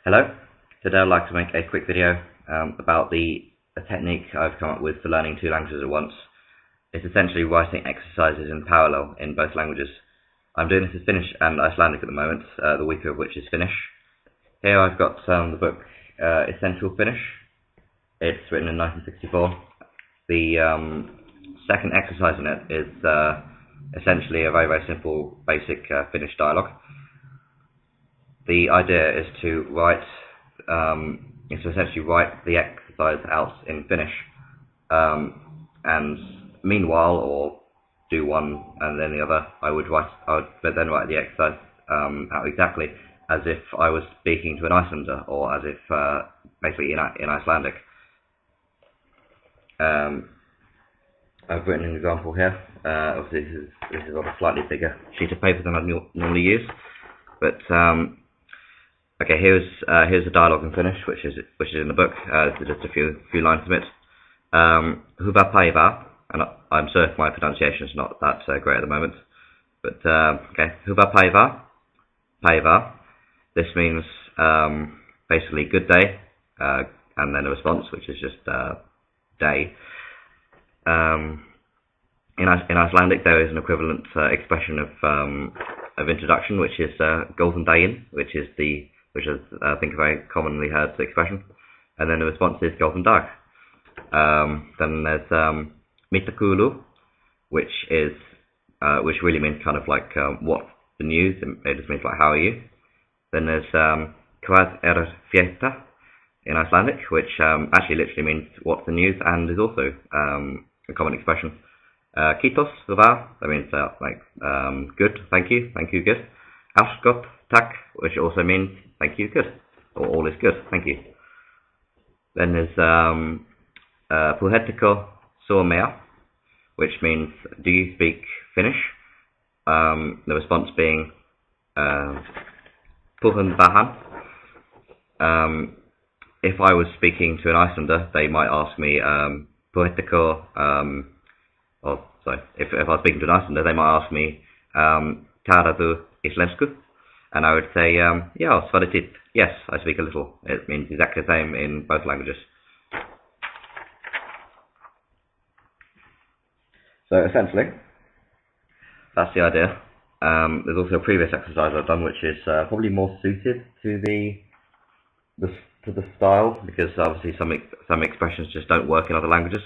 Hello, today I'd like to make a quick video about a technique I've come up with for learning two languages at once. It's essentially writing exercises in parallel in both languages. I'm doing this in Finnish and Icelandic at the moment, the weaker of which is Finnish. Here I've got the book Essential Finnish. It's written in 1964. The second exercise in it is essentially a very simple basic Finnish dialogue. The idea is to essentially write the exercise out in Finnish, and meanwhile, or do one and then the other, I would then write the exercise out exactly as if I was speaking to an Icelander, or as if basically in Icelandic. I've written an example here. Obviously, this is on a slightly bigger sheet of paper than I normally use, but okay, here's the dialogue in Finnish, which is in the book. This is just a few lines from it. Hyvää päivää, and I'm sure my pronunciation is not that great at the moment, but okay, hyvää päivää. This means basically good day, and then a response, which is just day. In Icelandic, there is an equivalent expression of introduction, which is góðan daginn, which is I think a very commonly heard expression, and then the response is góðan dag. Then there's mitä kuuluu, which really means kind of like what the news. It just means like how are you. Then there's hvað frétta in Icelandic, which actually literally means what's the news, and is also a common expression. Kiitos, hyvä, that means like good, thank you, good. Allt gott, tack, which also means thank you, good, or all is good, thank you. Then there's puhutteko suomea, which means do you speak Finnish? The response being puhun vähän. If I was speaking to an Icelander, they might ask me puhutteko, if I was speaking to an Icelander, they might ask me talarðu íslensku? And I would say, yeah, svolítið. Yes, I speak a little. It means exactly the same in both languages. So essentially, that's the idea. There's also a previous exercise I've done, which is probably more suited to the style, because obviously some expressions just don't work in other languages.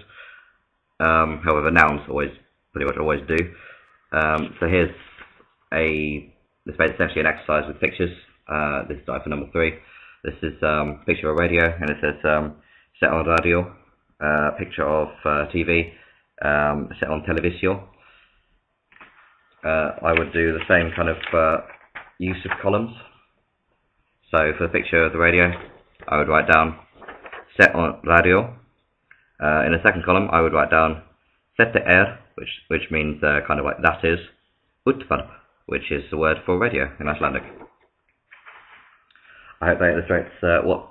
However, nouns pretty much always do. So here's this is essentially an exercise with pictures. This is for number 3. This is a picture of a radio, and it says set on radio. Picture of TV, set on television. I would do the same kind of use of columns. So for the picture of the radio, I would write down set on radio. In the second column, I would write down ZTR, which means kind of like that is, útvarp, which is the word for radio in Icelandic. I hope that illustrates what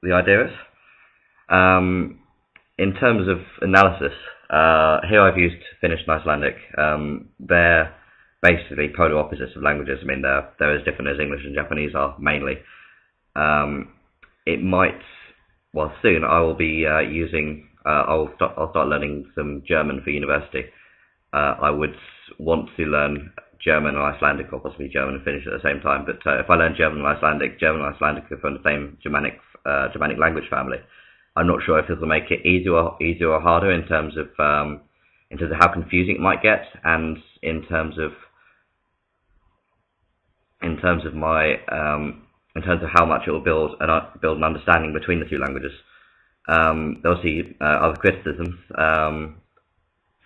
the idea is. In terms of analysis, here I've used Finnish and Icelandic. They're basically polar opposites of languages. I mean, they're as different as English and Japanese are, mainly. Soon I will be I'll start learning some German for university. I would want to learn German and Icelandic, or possibly German and Finnish at the same time. But if I learn German and Icelandic are from the same Germanic language family. I'm not sure if this will make it easier or harder in terms of how confusing it might get, and in terms of how much it will build an understanding between the two languages. There'll see other criticisms.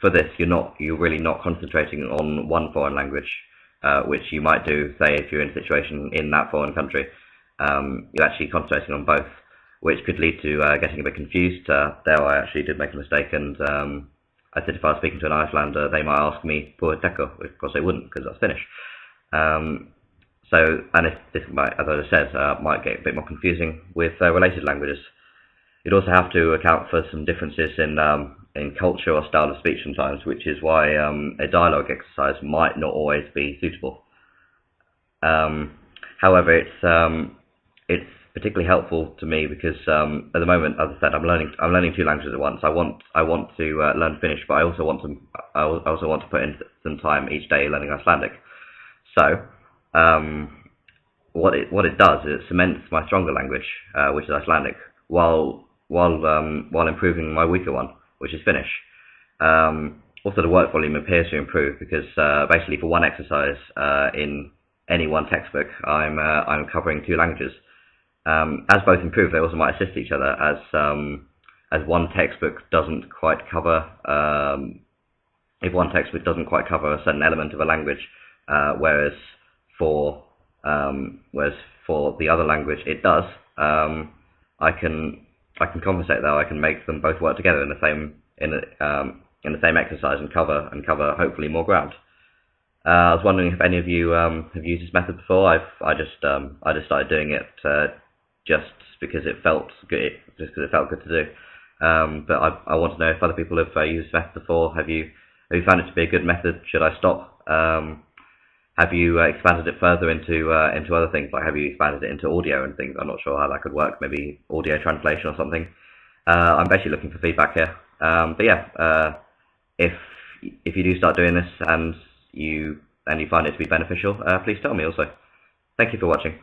For this, you're really not concentrating on one foreign language, which you might do, say, if you're in a situation in that foreign country. You're actually concentrating on both, which could lead to getting a bit confused. There I actually did make a mistake, and I said if I was speaking to an Icelander, they might ask me puhutteko, which of course they wouldn't, because that's Finnish. And if this might, as I just said, might get a bit more confusing with related languages. You'd also have to account for some differences in culture or style of speech sometimes, which is why a dialogue exercise might not always be suitable. However, it's particularly helpful to me because at the moment, as I said, I'm learning two languages at once. I want to learn Finnish, but I also want to put in some time each day learning Icelandic. So what it does is it cements my stronger language, which is Icelandic, while improving my weaker one, which is Finnish. Also, the work volume appears to improve because basically for one exercise in any one textbook, I'm covering two languages. As both improve, they also might assist each other. As one textbook doesn't quite cover, if one textbook doesn't quite cover a certain element of a language, whereas for the other language it does, I can compensate that. I can make them both work together in the same exercise and cover hopefully more ground. I was wondering if any of you have used this method before. I just started doing it just because it felt good, to do. But I want to know if other people have used this method before. Have you found it to be a good method? Should I stop? Have you expanded it further into other things? Like, have you expanded it into audio and things? I'm not sure how that could work. Maybe audio translation or something. I'm basically looking for feedback here. But yeah, if you do start doing this and you find it to be beneficial, please tell me also. Thank you for watching.